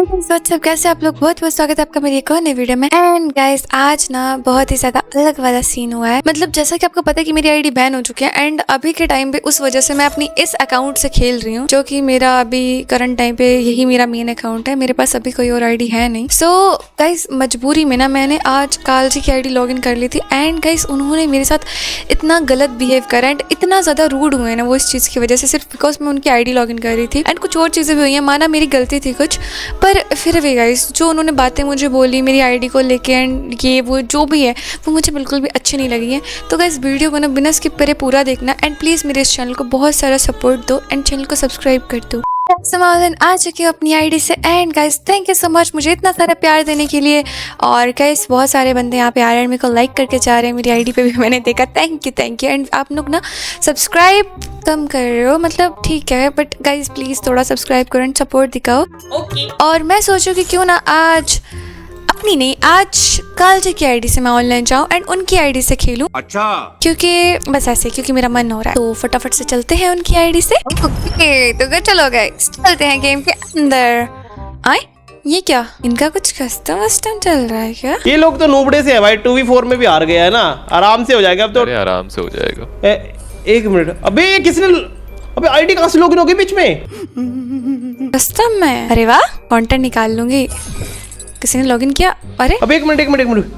WhatsApp, कैसे आप लोग? बहुत बहुत स्वागत है आपका मेरी एक और नई वीडियो में। एंड गाइस आज ना बहुत ही ज्यादा अलग वाला सीन हुआ है। मतलब जैसा कि आपको पता है कि मेरी आईडी बैन हो चुकी है एंड अभी के टाइम पे उस वजह से मैं अपनी इस अकाउंट से खेल रही हूँ, जो कि मेरा अभी करंट टाइम पे यही मेरा मेन अकाउंट है। मेरे पास अभी कोई और आईडी है नहीं। सो गाइस मजबूरी में ना मैंने आज कालजी की आईडी लॉग इन कर ली थी एंड गाइस उन्होंने मेरे साथ इतना गलत बिहेव करा एंड इतना ज्यादा रूड हुए ना वो इस चीज की वजह से, सिर्फ बिकॉज मैं उनकी आईडी लॉग इन कर रही थी। एंड कुछ और चीजें भी हुई हैं, माना मेरी गलती थी कुछ, पर फिर भी गाइस जो उन्होंने बातें मुझे बोली मेरी आईडी को लेके एंड ये वो जो भी है वो मुझे बिल्कुल भी अच्छी नहीं लगी है। तो गाइस वीडियो को ना बिना स्किप करे पूरा देखना एंड प्लीज़ मेरे इस चैनल को बहुत सारा सपोर्ट दो एंड चैनल को सब्सक्राइब कर दो। समाधान आ चुकी हूँ अपनी आईडी से and guys thank you so much मुझे इतना सारा प्यार देने के लिए। और गाइस बहुत सारे बंदे यहाँ पे आ रहे हैं, मेरे को लाइक करके जा रहे हैं, मेरी आईडी पे भी मैंने देखा। थैंक यू एंड आप लोग ना सब्सक्राइब कम कर रहे हो, मतलब ठीक है बट गाइस प्लीज़ थोड़ा सब्सक्राइब करो एंड सपोर्ट दिखाओ। ओके। और मैं सोचूँ कि क्यों ना आज अपनी नहीं, आज कालजी की आईडी से मैं ऑनलाइन जाऊँ एंड उनकी आईडी से खेलूं। अच्छा, क्योंकि बस ऐसे, क्योंकि मेरा मन हो रहा है। तो फटाफट से चलते हैं उनकी आईडी से। ओके तो चलो गाइस चलते हैं गेम के अंदर। आए ये क्या, इनका कुछ कस्टम वस्टम चल रहा है क्या? ये लोग तो नूबड़े से है भाई, 2v4 में भी हार गया है ना, आराम से हो जाएगा अब तो। अरे आराम से हो जाएगा। एक मिनट, अबे ये किसने, अबे आईडी कहाँ से लॉगिन हो गई बीच में? कस्टम में, अरे वाह कंटेंट निकाल लूंगी। किसी ने लॉगिन किया? अरे अबे एक मिनट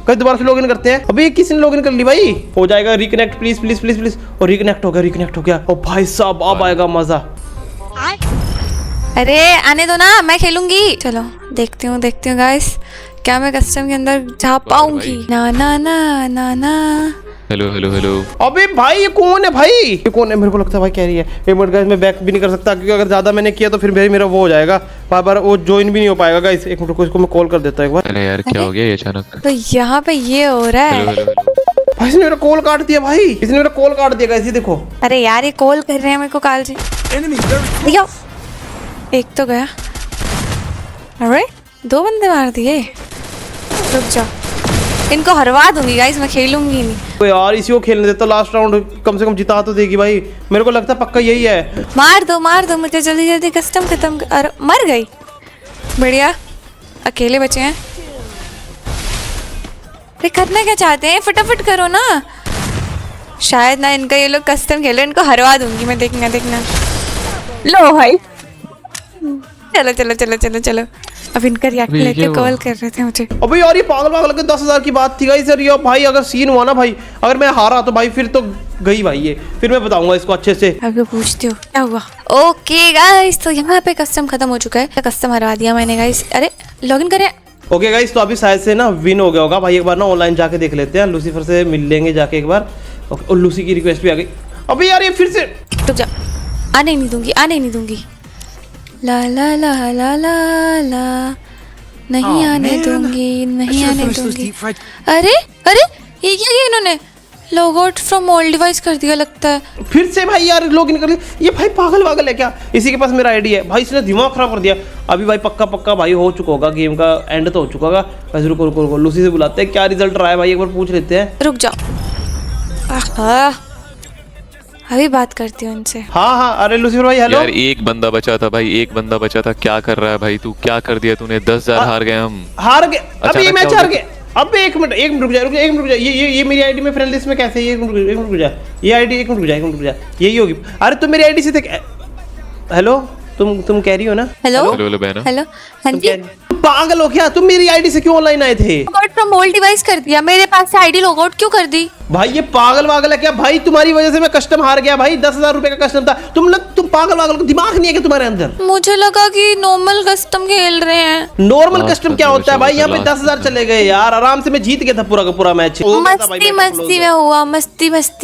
कहीं दोबारा से लॉगिन करते हैं। अबे किसी ने लॉगिन कर ली भाई, हो जाएगा reconnect please please please please. और रिकनेक्ट हो गया। ओ भाई साहब अब आएगा मजा। अरे आने दो ना, मैं खेलूंगी। चलो देखती हूँ गाइस क्या मैं कस्टम के अंदर जा पाऊंगी। ना ना ना ना ना। हेलो। अबे भाई ये कौन है भाई? ये कौन है? मेरे को लगता है भाई कह रही है। एक मिनट गाइस मैं बैक भी नहीं कर सकता क्योंकि अगर ज्यादा मैंने किया तो फिर मेरा वो हो जाएगा, बार वो ज्वाइन भी नहीं हो पाएगा। गाइस एक मिनट को इसको मैं कॉल कर देता हूं एक बार। अरे यार क्या हो गया ये अचानक? तो यहाँ पे ये हो रहा है। हेलो। भाई इसने मेरा कॉल काट दिया भाई, इसने मेरा कॉल काट दिया गाइस, ये देखो। अरे यार ये कॉल कर रहे हैं मेरे को कालजी। भैया एक तो गया। अरे 2 बंदे मार दिए। रुक जाओ, इनको हरवा दूंगी गाइस, मैं खेलूंगी नहीं। तो यार इसी को खेलने देता, लास्ट राउंड कम से कम जिता तो देगी भाई। मेरे को लगता है पक्का यही है। मार दो मुझे जल्दी कस्टम खत्म। अरे मर गई, बढ़िया अकेले बचे हैं। अरे करना क्या चाहते हैं, फटाफट करो ना। शायद ना इनका ये लोग कस्टम खेलो, इनको हरवा दूंगी मैं, देखना। लो भाई चलो अब इनका रिएक्ट लेके कॉल कर रहे थे मुझे। अबे यार ये पागल के 10,000 की बात थी गाइस। यार भाई अगर सीन हुआ ना भाई, अगर मैं हारा तो भाई फिर तो गई भाई ये, फिर मैं बताऊंगा इसको अच्छे से। अभी पूछती हूँ क्या हुआ। ओके गाइस तो यहाँ पे कस्टम खत्म हो चुका है, कस्टम हरवा दिया मैंने गाइस। अरे लॉगिन करें। ओके गाइस तो अभी शायद से ना विन हो गया होगा भाई। एक बार ना ऑनलाइन जाके देख लेते हैं, लूसीफर से मिल लेंगे जाके एक बार। और लूसी की रिक्वेस्ट भी आ गई। अबे यार ये फिर से रुक जा, आने नहीं दूंगी। ला ला ला ला ला ला, नहीं आने दूंगी। अरे ये क्या किया इन्होंने, log out from all device कर दिया लगता है। फिर से भाई यार लॉगिन कर लिया। ये भाई पागल है क्या? इसी के पास मेरा आईडी है भाई, इसने दिमाग खराब कर दिया। अभी भाई पक्का भाई हो चुका होगा, गेम का एंड तो हो चुका होगा। बस रुको लूसी से बुलाते हैं, क्या रिजल्ट रहा है भाई एक बार पूछ लेते हैं। रुक जाओ, अभी बात करती हूँ उनसे। हाँ अरे लूसीफर भाई हेलो। यार एक बंदा बचा था भाई, एक बंदा बचा था। क्या कर रहा है भाई तू, क्या कर दिया तूने? 10,000 हार गए हम। हार गए अभी ये मैच हार गए। अब एक मिनट रुक जा। ये मेरी आईडी में फ्रेंड लिस्ट में कैसे? ये एक मिनट रुक जा। ये आईडी एक मिनट रुक जा। यही होगी। अरे तुम मेरी आईडी से थे। हेलो तुम कह रही हो ना? हेलो बहना। हेलो हाँ जी। पागल हो क्या? तुम मेरी आईडी से क्यों ऑनलाइन आए थे? Log out from all device कर दिया, मेरे पास से आईडी लॉग आउट क्यों कर दी? भाई ये पागल है क्या भाई? तुम्हारी वजह से मैं कस्टम हार गया भाई। 10,000 रुपए का कस्टम था। तुम पागल दिमाग नहीं है क्या तुम्हारे अंदर? मुझे लगा कि नॉर्मल कस्टम खेल रहे हैं। नॉर्मल कस्टम क्या होता है भाई? यहाँ पे 10,000 चले गए यार, आराम से मैं जीत गया था पूरा का पूरा मैच। मस्ती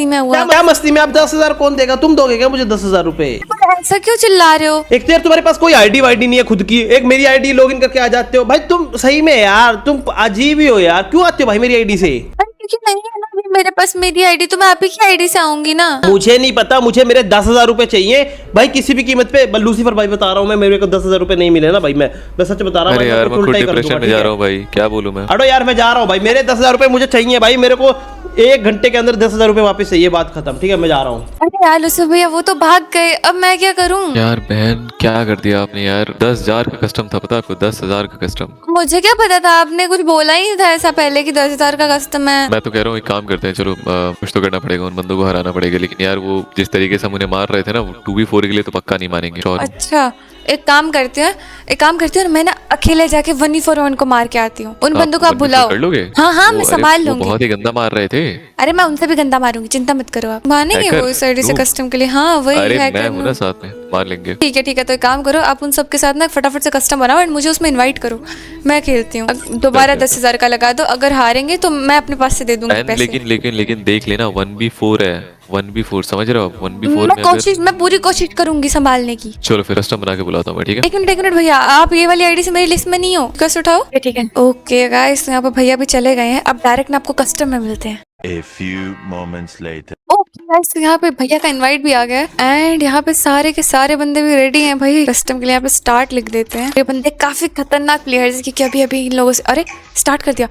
में हुआ। क्या मस्ती में? आप 10,000 कौन देगा? तुम दोगे क्या मुझे 10,000 रुपए? ऐसा क्यों चिल्ला रहे हो? एक तो यार तुम्हारे पास कोई आईडी वाईडी नहीं है खुद की, एक मेरी आईडी लॉगिन करके आ जाते हो भाई। तुम सही में यार तुम अजीब ही हो यार, क्यों आते हो भाई मेरी आईडी से? क्योंकि नहीं है ना अभी मेरे पास मेरी आईडी, तो मैं आप ही की आईडी से आऊंगी ना। मुझे नहीं पता, मुझे मेरे 10,000 रुपए चाहिए भाई किसी भी कीमत पे। लूसीफर भाई बता रहा हूँ मैं, मेरे को 10,000 रुपए नहीं मिले ना भाई, मैं सच बता रहा हूँ। अरे यार मैं खुद डिप्रेशन में जा रहा हूँ भाई, क्या बोलूं मैं? अरे यार मैं जा रहा हूँ भाई, मेरे 10,000 रुपए मुझे चाहिए भाई। मेरे को 1 घंटे के अंदर 10,000 रुपए वापस चाहिए, बात खत्म। ठीक है, मैं जा रहा हूँ। अरे यार यूसुफ भैया वो तो भाग गए, अब मैं क्या करूं? यार बहन क्या कर दिया आपने यार, 10,000 का कस्टम था, पता आपको? 10,000 का कस्टम। मुझे क्या पता था, आपने कुछ बोला ही नहीं था ऐसा पहले कि 10,000 का कस्टम है। मैं तो कह रहा हूँ एक काम करते हैं, चलो कुछ तो करना पड़ेगा, उन बंदों को हराना पड़ेगा। लेकिन यार वो जिस तरीके से हम उन्हें मार रहे थे ना, वो 2v4 के लिए तो पक्का नहीं मानेंगे। अच्छा एक काम करते हैं, मैं ना अकेले जाके 1v4 को मार के आती हूँ। उन बंदों को आप बुलाओ। कर लोगे? हाँ मैं संभाल लूंगी। बहुत ही गंदा मार रहे थे। अरे मैं उनसे भी गंदा मारूंगी, चिंता मत करो आप। मानेंगे वो इस आईडी से कस्टम के लिए? हाँ वही अरे है। मैं हूं ना साथ में, मार लेंगे। ठीक है, तो एक काम करो, आप उन सबके साथ ना फटाफट से कस्टम बनाओ एंड मुझे उसमें इनवाइट करो, मैं खेलती हूँ। दोबारा 10,000 का लगा दो, अगर हारेंगे तो मैं अपने पास से दे दूंगी पैसे। लेकिन देख लेना 1v4 है, 1v4 समझ रहे हो आप? 1v4 में मैं पूरी कोशिश करूंगी संभालने की। चलो फिर कस्टम बना के बुलाता हूँ मैं, ठीक है? एक मिनट भैया, आप ये वाली आईडी से मेरी लिस्ट में नहीं हो, कस उठाओ। ठीक है ओके गाइस, यहाँ पे भैया भी चले गए हैं, अब डायरेक्ट ना आपको कस्टम में मिलते हैं। A few moments later. Okay guys, यहाँ पे भैया का इनवाइट भी आ गया है एंड यहाँ पे सारे के सारे बंदे भी रेडी हैं भाई कस्टम के लिए। यहाँ पे स्टार्ट लिख देते हैं। ये बंदे काफी खतरनाक प्लेयर्स हैं क्योंकि अभी इन लोगों से, अरे स्टार्ट कर दिया।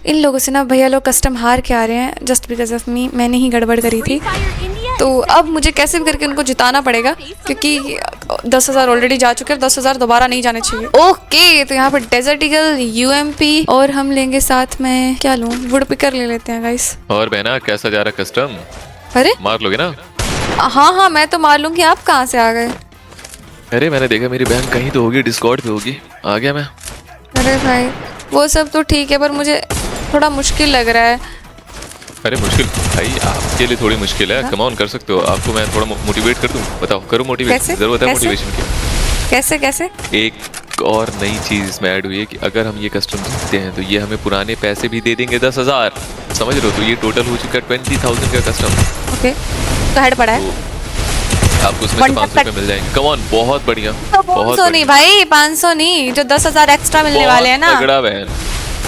इन लोगों से ना भैया लोग कस्टम हार के आ रहे हैं जस्ट बिकॉज ऑफ मी, मैंने ही गड़बड़ करी थी। तो अब मुझे कैसे भी करके उनको जिताना पड़ेगा क्योंकि 10,000 ऑलरेडी जा चुके हैं, 10,000 दोबारा नहीं जाने चाहिए। ओके तो यहाँ पर डेजर्ट ईगल, UMP और हम लेंगे साथ में, क्या लूँ, वुड पिकर ले लेते हैं गाइस। और बहना कैसा जा रहा कस्टम? अरे मार लोगे ना? हाँ मैं तो मार लूंगी, आप कहाँ से आ गए? अरे मैंने देखा मेरी बहन कहीं तो होगी, डिस्कॉर्ड पे होगी, आ गया मैं। अरे भाई वो सब तो ठीक है पर मुझे थोड़ा मुश्किल लग रहा है। अरे मुश्किल भाई आपके लिए थोड़ी मुश्किल है, कम ऑन कर सकते हो। आपको मैं थोड़ा मोटिवेट कर दूं? बताओ, करो मोटिवेट। जरूरत है मोटिवेशन की। कैसे? एक और नई चीज इसमें ऐड हुई है कि अगर हम ये कस्टम जीतते हैं तो ये हमें पुराने पैसे भी दे देंगे 10,000, समझ रहे हो? तो ये टोटल हो चुका है 20,000 का कस्टम। ओके तो हेड पड़ा है, आपको उसमें से 500 रुपए मिल जाएंगे। कम ऑन, बहुत बढ़िया। तो 500 नहीं भाई, 500 नहीं, जो 10,000 एक्स्ट्रा मिलने वाले हैं ना। तगड़ा बहन,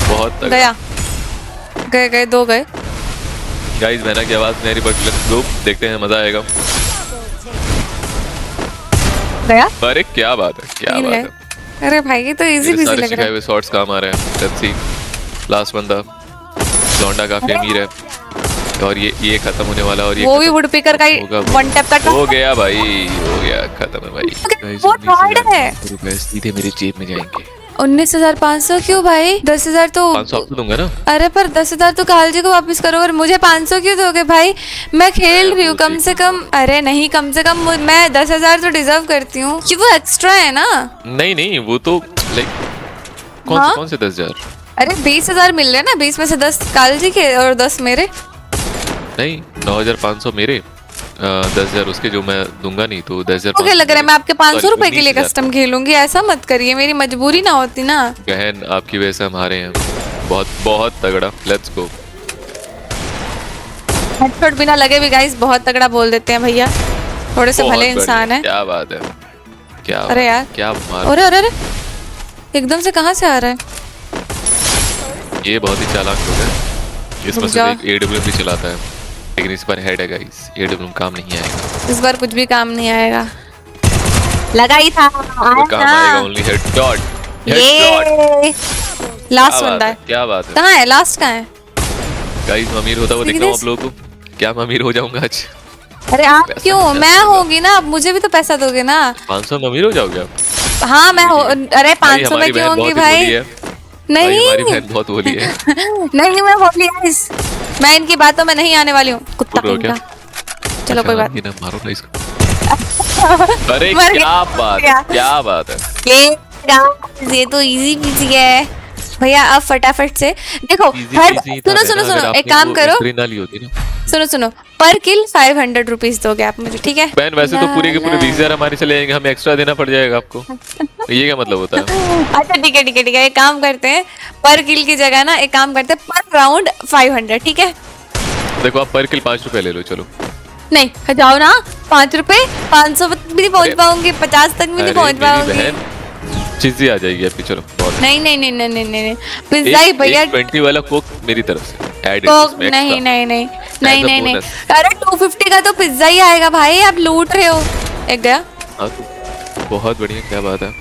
बहुत तगड़ा। गए 2 गए। गाइस बहना की आवाज मेरी बट लेट्स गो, देखते हैं मजा आएगा। गया? अरे क्या बात है, क्या बात है। अरे भाई ये तो इजी पीसी लग रहा है। शॉट्स काम आ रहे हैं। लेट्स सी लास्ट बंदा, लौंडा काफी अमीर है और ये खत्म होने वाला। और ये वो भी वुड पिकर का वन टैप का हो गया भाई, हो गया, खत्म है भाई। गाइस बहुत हार्ड है। रुपए सीधे मेरी जेब में जाएंगे। 19,500 क्यों भाई? 10,000 तो 500 आपको दूंगा ना। अरे पर 10,000 तो काल जी को वापस करो और मुझे 500 क्यों दोगे भाई? मैं खेल रही हूँ कम से कम। अरे नहीं, कम से कम मैं 10,000 तो डिजर्व करती हूँ कि वो एक्स्ट्रा है ना। नहीं वो तो लाइक कौन से 10,000? अरे 20,000 मिल रहे हैं ना, 20 में से 10 काल जी के और 10 मेरे। नहीं 9,500 मेरे, 10,000 उसके, जो मैं दूंगा नहीं तो 10,000। ओके लग रहा है मैं आपके 500 रुपए के लिए कस्टम खेलूंगी, ऐसा मत करिए, मेरी मजबूरी ना होती ना। बहन आपकी वजह से हम हारे हैं, बहुत तगड़ा। Let's go. हेडशॉट बिना लगे भी गाइस बहुत तगड़ा बोल देते हैं भैया, थोड़े से भले इंसान है। क्या बात है, क्या? अरे यार क्या मार। अरे एकदम से कहाँ से आ रहा है? ये बहुत ही चालाक लोग है। इसमें से एक AWM भी चलाता है, लेकिन इस बार हेड है गाइस, AWM काम नहीं आएगा इस बार, कुछ भी काम नहीं आएगा। लगा ही था, काम आएगा ओनली हेडशॉट। लास्ट बंदा है। क्या बात है, कहाँ है लास्ट? कहाँ है गाइस? मैं अमीर होता हुआ दिख रहा हूँ आप लोगों को। क्या मैं अमीर हो जाऊंगा आज? अरे आप क्यों? मैं होगी ना, मुझे भी तो पैसा दोगे ना। 500 में अमीर हो जाओगे आप? हाँ मैं अरे 500 में क्यों होंगी भाई? नहीं हमारी बहन बहुत बोली है। नहीं मैं बोली मैं इनकी बातों में नहीं आने वाली हूँ, कुत्ता का। चलो कोई बात नहीं, मारो ना इसको। अरे क्या बात है, ये तो इजी पीसी है भैया। अब फटाफट से देखो, सुनो एक काम करो, सुनो पर किल 500 रुपीज दोगे आप मुझे, ठीक है? बहन वैसे तो पूरे के पूरे 20,000 हमारे चले जाएंगे, हमें एक्स्ट्रा देना पड़ जाएगा आपको। ये क्या मतलब होता है? अच्छा ठीक है, एक काम करते हैं, पर किल की जगह ना एक काम करते हैं, पर राउंड 500, ठीक है? देखो आप पर किल 5 रुपए ले लो, चलो। नहीं जाओ ना, 5 रुपए, 500 भी नहीं पहुंच पाऊंगी, 50 तक भी नहीं पहुंच पाऊंगी। चीज़ आ जाएगी आपकी, चलो। नहीं पिज्जा ही भैया। 20 वाला कोक मेरी तरफ से ऐड कोक नहीं। अरे 250 का तो पिज्जा ही आएगा भाई, आप लूट रहे हो। एक गया। हाँ तो बहुत बढ़िया, क्या बात है।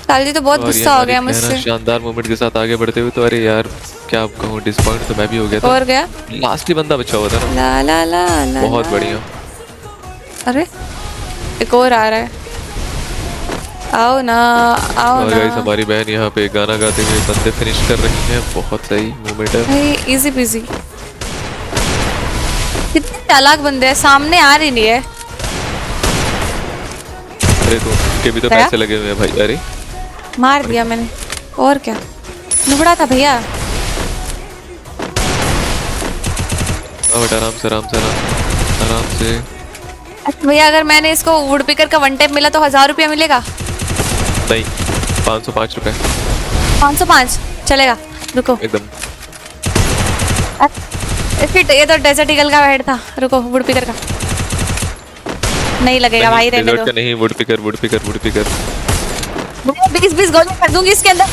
काली तो बहुत और ये गुस्सा हो हमारी गया बहन मुझसे। शानदार मोमेंट के साथ आगे बढ़ते हुए, तो अरे यार क्या आप कहूँ, डिसअपॉइंट तो मैं भी हो गया था। और गया लास्ट ही बंदा बचा हुआ था ना। ला ला ला ला बहुत ला। बढ़िया। अरे एक और आ रहा है, आओ ना आओ और ना गाइस हमारी बहन यहाँ पे गाना गाते हुए बंदे फिनिश कर रही हैं। बहुत सही मोमेंट है। भाई, इजी पीजी। कितने चालाक बंदे हैं, सामने आ रही नहीं है। अरे तो उनके भी तो गया? पैसे लगे हुए हैं भाई। अरे मार दिया मैंने, और क्या, नुबड़ा था भैया। बट आराम से आराम से आराम से। अच्छा भैया, अगर मैंने इसको वुड पिकर का 1 टैप मिला तो 1000 रुपया मिलेगा? नहीं, 505 रुपए 505 चलेगा। रुको, एकदम। फिर ये तो डेजर्ट ईगल का हेड था। रुको, वुड पिकर का नहीं लगेगा भाई, रहने डेजर्ट दो। का नहीं, would picker would picker would picker. 20 गोली कर दूंगी इसके अंदर।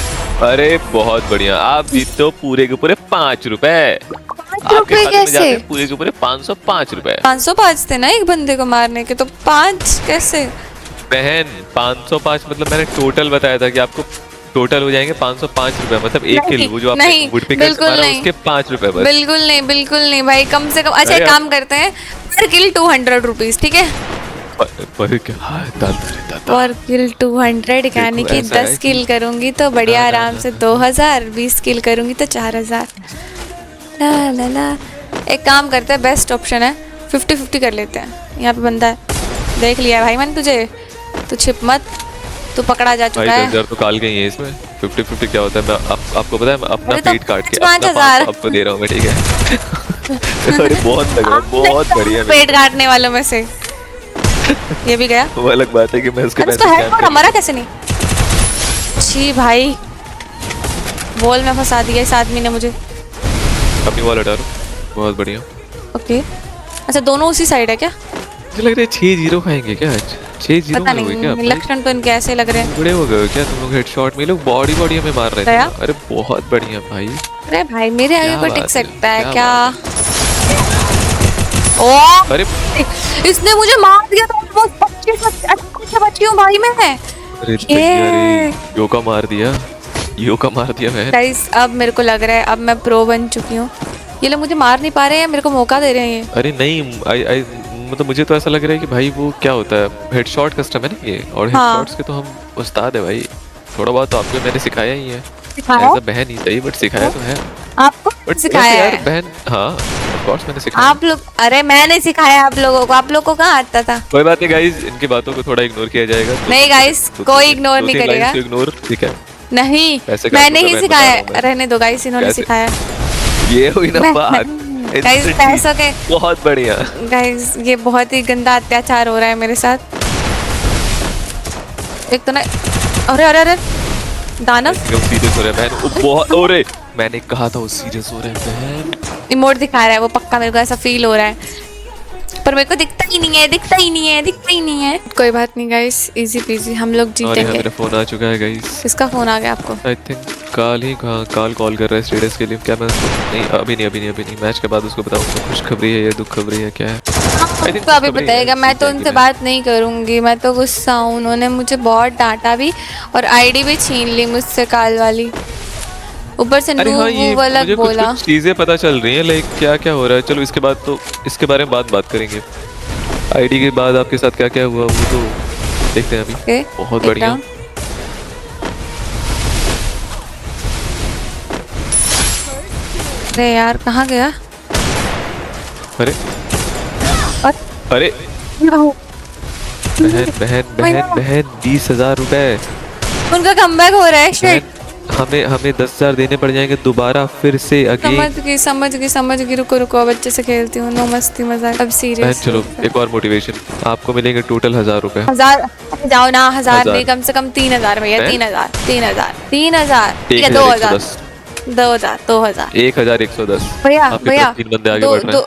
अरे बहुत बढ़िया, आप जीतते हो पूरे के पूरे 5 रुपए। 5 आपके रुपए खाते में जाते कैसे? हैं पूरे के पूरे 505 रुपए। 505 थे ना एक बंदे को मारने के, तो 5 कैसे? बहन 505 मतलब मैंने टोटल बताया था कि आपको टोटल हो जाएंगे 505 रुपए, मतलब एक नहीं, किल वो जो नहीं, आपने वुड पिकर से बिल्कुल मारा नहीं। उसके 5 रुपए बस। बिल्कुल नहीं, बिल्कुल नहीं भाई, कम से कम। अच्छा, अरे एक काम करते हैं, पर किल 200 रुपीज, ठीक है? पर क्या, हाँ, दादा। पर किल 200 यानी कि ऐसा है 10 किल करूंगी तो बढ़िया हाँ, आराम से 2000, 20 किल करूंगी तो 4000। ला ला ला। एक काम करते हैं, बेस्ट ऑप्शन है, 50-50 कर लेते हैं। यहाँ पे बंदा है, देख लिया है भाई मैंने तुझे, तू छिप मत, तू पकड़ा जा भाई चुका है। 10,000 तो काल गई है इसमें। 50-50 क्या होता है, मैं आपको पता है, मैं अपना अरे तो पेट काट के 5,000 अपना आपको दे रहा हूँ मैं, ठीक है। अरे बहुत लग रहा है, बहुत बढ़िया। पेट काटने वालों में से ये भी गया। वो अलग बात है कि मैं उसके अरे पैसे उसका स्कैम हेड कर। हमारा कैसे नहीं? छी भाई, बॉल में फंसा दिया इस आदमी ने मुझे। अपनी वॉल हटा लो। बहुत बढ़िया। ओके, अच्छा दोनों उसी साइड है क्या? मुझे लग रहा है 6-0 खाएंगे क्या आज? 6-0 पता हो गए क्या? नहीं, लक्षण तो इनके ऐसे लग रहे हैं। बड़े हो गए हो क्या तुम लोग? हेडशॉट में लोग बॉडी हमें मार रहे थे गया? ना। अरे बहुत बढ़िया भाई। अरे भाई, मेरे आगे क्या कोई बात टिक है, सकता है क्या क्या? ओ, अरे इसने मुझे मार दिया तो almost 25 बची हूँ भाई मैं। अरे भैया रे, योका मार दिया मैं। गाइस, अब मेरे को लग रहा है अब मैं प्रो बन चुकी हूँ। ये लोग मुझे मार नहीं पा रहे हैं, मेरे को मौका दे रहे हैं ये। अरे नहीं, मतलब मुझे तो ऐसा लग रहा है कि भाई वो क्या होता है, हेडशॉट कस्टम है ना ये, और हाँ। हेडशॉट्स के तो हम उस्ताद है भाई। थोड़ा बहुत तो आपको मैंने सिखाया ही है। सिखाया? As a बहन ही सही, बट सिखाया तो है। आपको बट सिखाया यार है? बहन, हाँ ऑफ कोर्स मैंने सिखाया। आप लोग, अरे मैंने सिखाया आप लोगों को, आप लोगों को कहाँ आता था? कोई बात नहीं गाइस, इनकी बातों को थोड़ा इग्नोर किया जाएगा। नहीं guys, कोई ignore नहीं करेगा। इग्नोर, ठीक है। नहीं, पैसे का मैंने तो ही मैं सिखाया बता रहा हूँ मैं। रहने दो गाइस, इन्होंने कैसे? सिखाया। ये हुई ना बात। Guys, Instantly। पैसों के, बहुत बढ़िया। गाइस ये बहुत ही गंदा अत्याचार हो रहा है मेरे साथ। एक तो ना, अरे अरे अरे दानव सीरियस हो रहा है बहन, वो बहुत। अरे मैंने कहा था वो सीरियस हो रहा है बहन। इमोट दिखा रहा है वो, पक्का मेरे को ऐसा फील हो रहा है, पर मेरे को दिखता ही नहीं है, दिखता ही नहीं है, दिखता ही नहीं है। कोई बात नहीं गाइस, इजी पीजी, हम लोग और यहाँ जीतेंगे। मेरा फोन आ चुका है गाइस। किसका फोन आ गया आपको? आई थिंक काल कॉल कर रहा है स्टेटस के लिए। क्या मैं उसको, नहीं अभी नहीं, मैच के बाद उसको बताऊंगा खुशखबरी है या दुखखबरी है क्या है। I think तो अभी खुशखबरी बताएगा, है, मैं तो जीतेंगे उनसे मैं। बात नहीं करूंगी, मैं तो गुस्सा हूँ। उन्होंने मुझे बहुत डांटा भी और आईडी भी छीन ली मुझसे, काल वाली, ऊपर से अरे हाँ, ये नूबू वाला मुझे कुछ बोला। चीजें पता चल रही हैं, लाइक क्या क्या हो रहा है। चलो इसके बाद तो इसके बारे में बात करेंगे। आईडी के बाद आपके साथ क्या क्या हुआ वो तो देखते हैं अभी। ओके, बहुत एक बढ़िया। डाउन। अरे यार, कहाँ गया? अरे अरे बहन 20,000 रुपए। उनका कमबैक हो रहा है। शिट, हमें 10,000 देने पड़ जाएंगे दोबारा फिर से अगेन। समझ गई। रुको, बच्चे से खेलती हूँ, नो मस्ती मजाक। अब बहन सीरियस चलो एक और मोटिवेशन, आपको मिलेंगे टोटल 1,000 रुपए। 1000 जाओ ना, 1000 1000 नहीं, कम से कम 3000 भैया, हैं? 3000 ठीक है, 2000 1110 भैया आपके भैया, तरफ 3 बंदे आगे बढ़ रहे हैं।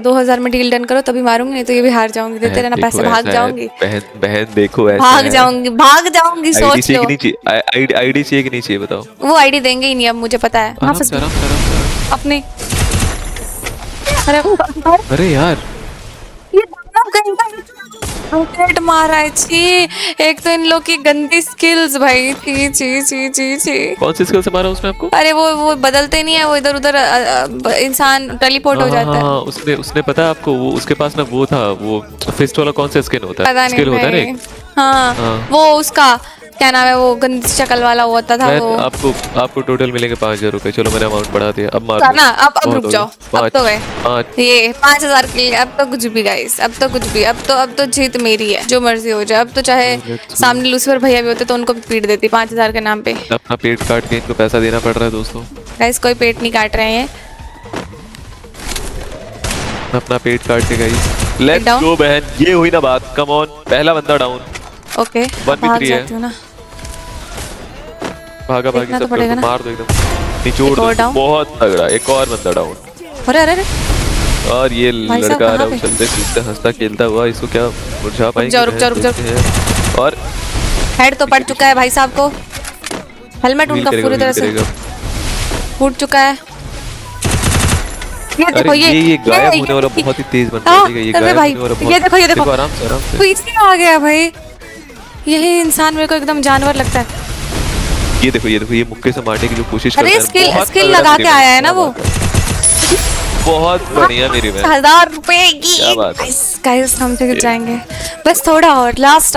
2000 में डील डन करो, तभी मारूंगी, नहीं तो ये भी हार जाऊंगी। देते रहना देखो, पैसे, ऐसा भाग है। जाऊंगी, बहन देखो ऐसा भाग है। जाऊंगी, आईडी सोच चाहिए लो। कि नहीं चाहिए? आईडी चाहिए कि नहीं चाहिए बताओ। वो आईडी देंगे ही नहीं, अब मुझे पता है। हाँ, आराम फंस से, गई आराम से, आराम से। अपने। अरे अरे यार ये दानव कहीं का रॉकेट मारा है। छी, एक तो इन लोग की गंदी स्किल्स भाई। छी छी छी छी छी। कौन सी स्किल से मारा उसने आपको? अरे वो बदलते नहीं है, वो इधर उधर इंसान टेलीपोर्ट हो जाता है। हाँ, उसने पता है आपको, वो उसके पास ना वो था, वो फिस्ट वाला कौन सा स्किन होता है? पता नहीं स्किल होता है ना भाई। एक। हाँ, हाँ। वो उसका क्या नाम है, वो गंदी शक्ल वाला होता था मैं वो। आपको टोटल मिलेंगे 5,000 रुपए। चलो मैंने अमाउंट बढ़ा दिया, अब मार था दो। ना, अब बहुत रुक हो जाओ, गया। अब तो गए। 5 ये 5,000 के लिए अब तो कुछ भी गाइस, अब तो कुछ भी, अब तो जीत मेरी है, जो मर्जी हो जाए। अब तो चाहे सामने लूसीफर भैया भी होते तो उनको भी पीट देती 5,000 के नाम पे। अपना पेट काट के इनको पैसा देना पड़ रहा है दोस्तों। गाइस कोई पेट नहीं काट रहे हैं। अपना पेट काट के गाइस। Let's down? गो बहन, ये हुई ना बात। कम ऑन, पहला बंदा डाउन। ओके, 1v3 भाग है। जाती हूँ ना। भागा भागी देखना तो सब पड़ेगा कर ना। दो, मार दो एकदम, निचोड़ एक और दो। down? बहुत तगड़ा, एक और बंदा डाउन। अरे अरे अरे, और ये भाई साहब लड़का आ रहा कहाँ है पे? चलते फिरते हंसता खेलता हुआ, इसको क्या मुरझा पाएंगे? जाओ, रुक जाओ, रुक जाओ। देखते हैं। और हेड तो पड़ चुका है भाई साहब को। हेलमेट हील उनका करेगा, पूरी हील तरह से करेगा। फूट चुका है। ये अरे देखो, ये गायब होने वाला बहुत ही तेज बन रहा है। ठीक है, ये अरे गायब भाई, होने वाला बहुत। ये देखो आराम से आराम से। पीछे आ गया भाई। यही इंसान मेरे को एकदम जानवर लगता है। ये देखो ये मुक्के से मारने की जो कोशिश अरे करता है, स्किल बहुत स्किल तगड़ा लगा मेरी के बहन, आया है ना क्या वो। बात है। बहुत बढ़िया मेरी बहन। 1,000 रुपए की। क्या बात है। गाइस हम जीत जाएंगे, बस थोड़ा और। लास्ट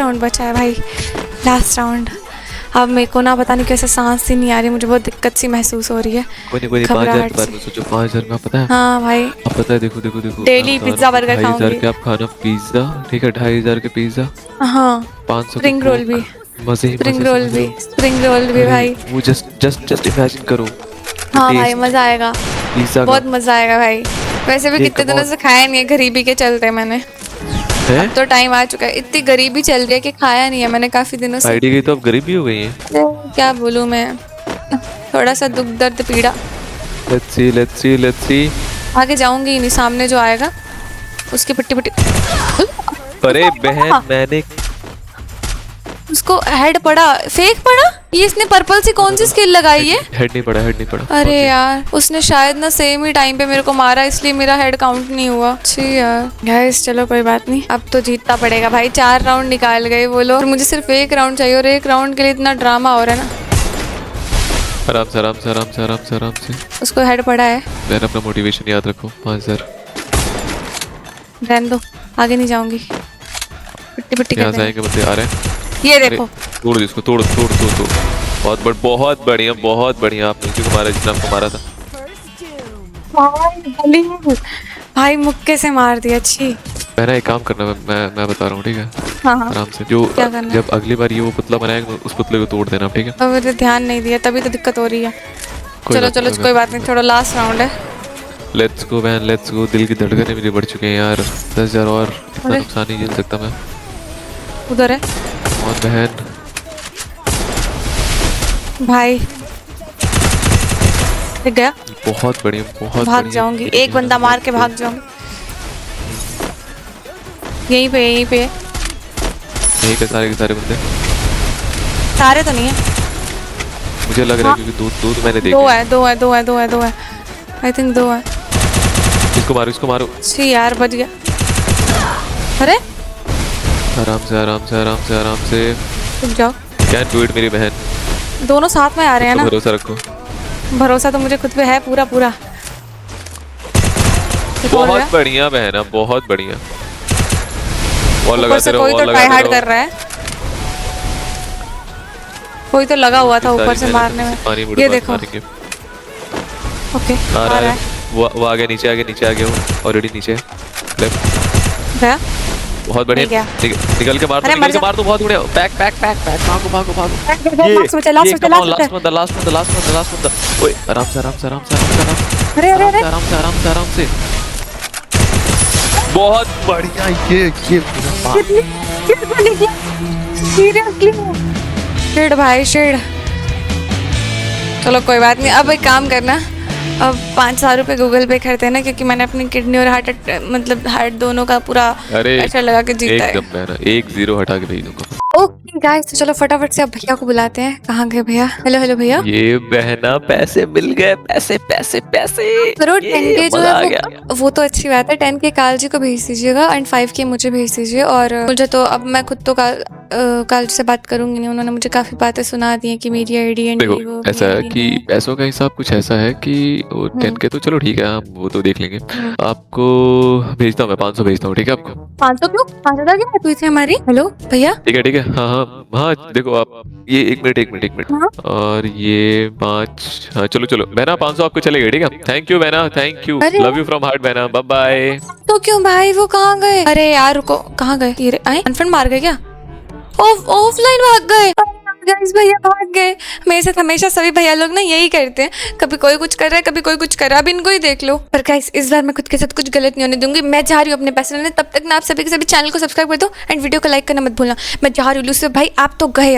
राउंड बचा है भाई, लास्ट राउंड। अब मेरे को ना पता नहीं कैसे सांस सी नहीं आ रही, मुझे बहुत दिक्कत सी महसूस हो रही है। कोई नहीं 5,000 घबराहट के बारे में सोचो। 5,000 में पता है, हाँ भाई, आप पता है, देखो देखो देखो, डेली आप पिज्जा बर्गर 2,500 खाऊंगी। के आप खाना पिज्जा, ठीक है, 2,500 के पिज्जा, हाँ 500 के स्प्रिंग रोल भी, मजे ही स्प्रिंग मजे, रोल समझ भी, लो। स्प्रिंग रोल भी अरे, भाई। वो जस्ट इमेजिन करो। हाँ भाई, मजा आएगा, पिज्जा बहुत मजा आएगा भाई। वैसे भी ये कितने दिनों कमाल। से खाया नहीं है, गरीबी के चलते मैंने। है। अब तो टाइम आ चुका है, इतनी गरीबी चल रही है कि खाया नहीं है मैंने काफी दिनों से। आईडी गई तो अब गरीब भी हो गई है। क्या बोलूं मैं, थोड़ा सा दुख दर्द पीड़ा। Let's see. आगे जाऊंगी ही नहीं, सामने जो आएगा उसकी पट्टी पट्टी। अरे बहन, मैंने उसको हेड पड़ा, फेक पड़ा। ये इसने पर्पल सी कौन सी स्किल लगाई है? हेड नहीं पड़ा। अरे यार, उसने शायद ना सेम ही टाइम पे मेरे को मारा, इसलिए मेरा हेड काउंट नहीं हुआ। छी यार। गाइस चलो कोई बात नहीं, अब तो जीतना पड़ेगा भाई। 4 राउंड निकाल गए वो लोग, मुझे सिर्फ 1 राउंड चाहिए, और 1 राउंड के लिए इतना ड्रामा हो रहा है ना। आराम से। उसको हेड पड़ा है। मैंने अपना मोटिवेशन याद रखो। 5,000 रहने दो, आगे नहीं जाऊंगी। पट्टी पट्टी यहाँ कर से देंगे। आएंगे बंदे आ रहे हैं। ये देखो, तोड़ दो इसको, तोड़। बहुत बढ़िया आपने क्यों मारा जितना आपको मारा था। भाई मुक्के से मार दिया। अच्छी। पहला एक काम करना, मैं बता रहा हूँ, ठीक है, हाँ हाँ, आराम से। जो क्या करना? जब अगली बार ये वो पुतला बनाएगा, उस पुतले को तोड़ देना, ठीक है। अब मुझे ध्यान नहीं दिया, तभी तो दिक्कत हो रही है। चलो कोई बात नहीं, थोड़ा लास्ट राउंड है। Let's go man, let's go. दिल की धड़कनें मेरी बढ़ चुके हैं यार। 10,000 और, इतना अरे। नुकसान नहीं झेल सकता मैं। उधर है और बहन, भाई, दिख गया। बहुत बढ़िया। भाग जाऊंगी, एक बंदा मार के भाग जाऊंगी। यहीं पे यही के सारे बंदे सारे तो नहीं है। मुझे लग रहा है, हाँ। क्योंकि दो तो मैंने देखे। दो है। आई थिंक 2 है। इसको मारो। छी यार, बच गया। अरे आराम से। रुक जाओ, कैन डू इट मेरी बहन। दोनों साथ में आ रहे हैं ना। भरोसा रखो। भरोसा तो मुझे खुद पे है पूरा। बहुत बढ़िया बहन, बहुत बढ़िया। और ऊपर लगाते से रहो, कोई और तो ट्राई लगाते हार्ड रहो। कर रहा है, कोई तो लगा हुआ था सारी ऊपर से मेहनत मारने में। पानी बुड़वा ये के देखो, मारेंगे। ओके आ आ रहा रहा है। है। वो आगे नीचे आ गया वो ऑलरेडी नीचे। लेफ्ट। गया। बहुत बढ़िया। नहीं गया। निकल के मार अरे मर जा। दो बहुत बढ़िया। बैक भागो। लास्ट में लास्ट बंदा। ओए आराम से। अरे आराम से। बहुत बढ़िया। ये शिट भाई, शिट। चलो कोई बात नहीं, अब एक काम करना, अब 5,000 रुपये गूगल पे कर देना, क्योंकि मैंने अपनी किडनी और हार्ट दोनों का पूरा अरे प्रेशर लगा के जीता है। एकदम मैं ना 1-0 हटा के भेज दूंगा। ओके गाइस, तो चलो फटाफट से अब भैया को बुलाते हैं। कहाँ गए भैया? हेलो हेलो भैया। ये बहना पैसे मिल गए, पैसे पैसे पैसे। करो ये 10K जो मजा आ है गया। वो तो अच्छी बात है। 10K काल जी को भेज दीजिएगा एंड 5K मुझे भेज दीजिए। और मुझे तो अब मैं खुद तो काल जी से बात करूंगी नहीं। उन्होंने मुझे काफी बातें सुना दी हैं कि मेरी आईडी एंड देखो ऐसा है कि पैसों का हिसाब कुछ ऐसा है कि वो 10K तो चलो ठीक है, हम वो तो देख लेंगे। आपको भेजता हूँ मैं 500 भेजता हूँ, ठीक है आपको? 500 क्यों? 500 की बात हुई थी हमारी। हेलो भैया। ठीक है हाँ हाँ हाँ, देखो आप ये एक मिनट हाँ? और ये 5, हाँ चलो बहना 500 आपको चलेगा, ठीक है? थैंक यू बहना, थैंक यू, अरे। लव यू फ्रॉम हार्ट बहना, बाय बाय। तो क्यों भाई, वो कहाँ गए? अरे यार रुको, कहाँ गए? ये आए अनफ्रेंड मार गए क्या? ऑफलाइन भाग गए। गाइस भैया भाग गए। मेरे साथ हमेशा सभी भैया लोग ना यही करते हैं, कभी कोई कुछ कर रहा है कभी कोई कुछ कर रहा है। अब इनको ही देख लो। पर गाइस इस बार मैं खुद के साथ कुछ गलत नहीं होने दूंगी। मैं जा रही हूँ अपने पैसे लेने। तब तक ना आप सभी के सभी चैनल को सब्सक्राइब कर दो एंड वीडियो को लाइक करना मत भूलना। मैं जा रही हूँ। भाई आप तो गए।